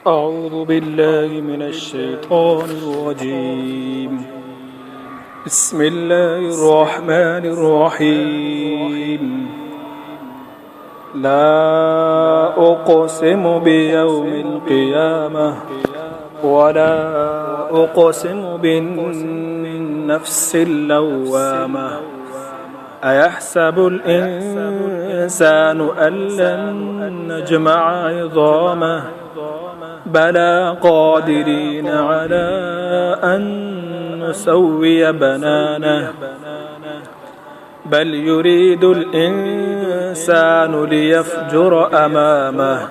أعوذ بالله من الشيطان الرجيم. بسم الله الرحمن الرحيم. لا أقسم بيوم القيامة ولا أقسم بالنفس اللوامة. أيحسب الإنسان أن لن نجمع عظامه بلى قادرين على أن نسوي بنانه بل يريد الإنسان ليفجر أمامه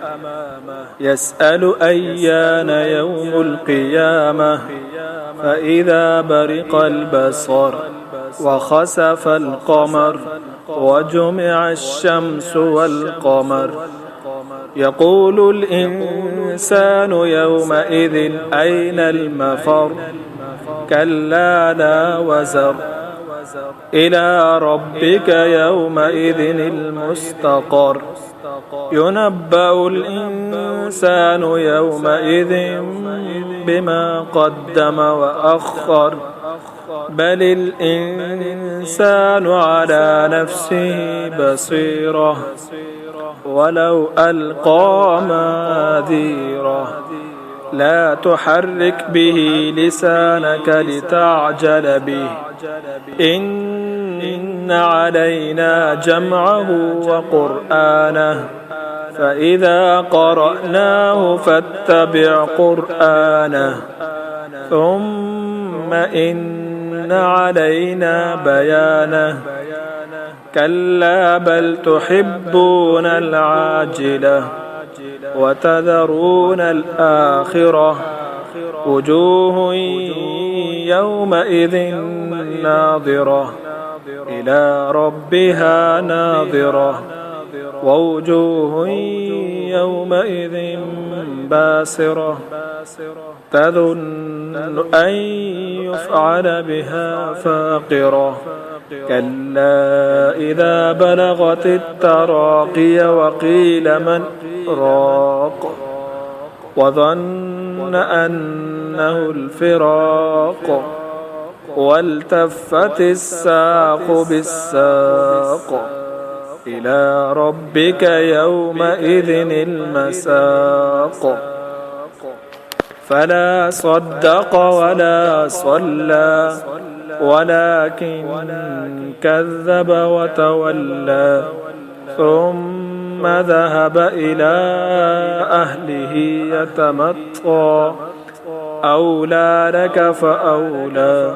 يسأل أيان يوم القيامة فإذا برق البصر وخسف القمر وجمع الشمس والقمر يقول الإنسان يومئذ أين المفر كلا لا وزر إلى ربك يومئذ المستقر ينبأ الإنسان يومئذ بما قدم وأخر بل الإنسان على نفسه بصيرة ولو ألقى معاذيره لا تحرك به لسانك لتعجل به إن علينا جمعه وقرآنه فإذا قرأناه فاتبع قرآنه ثم إن علينا بيانه كلا بل تحبون العاجلة وتذرون الآخرة وجوه يومئذ ناظرة إلى ربها ناظرة ووجوه يومئذ باسرة تظن أن يفعل بها فاقرة كلا إذا بلغت التراقي وقيل من راق وظن أنه الفراق والتفت الساق بالساق إلى ربك يومئذ المساق فلا صدق ولا صلى ولكن كذب وتولى ثم ذهب إلى أهله يتمطى أولى لك فأولى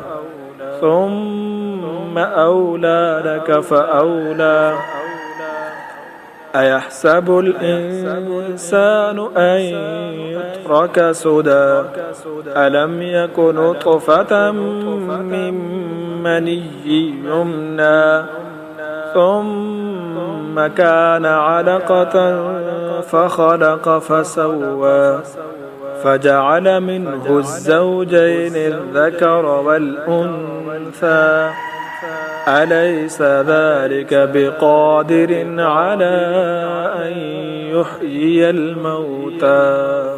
ثم أولى لك فأولى أيحسب الإنسان أن يترك سدى ألم يك نطفة من مني يمنى ثم كان علقة فخلق فسوى فجعل منه الزوجين الذكر والأنثى أليس ذلك بقادر على أن يحيي الموتى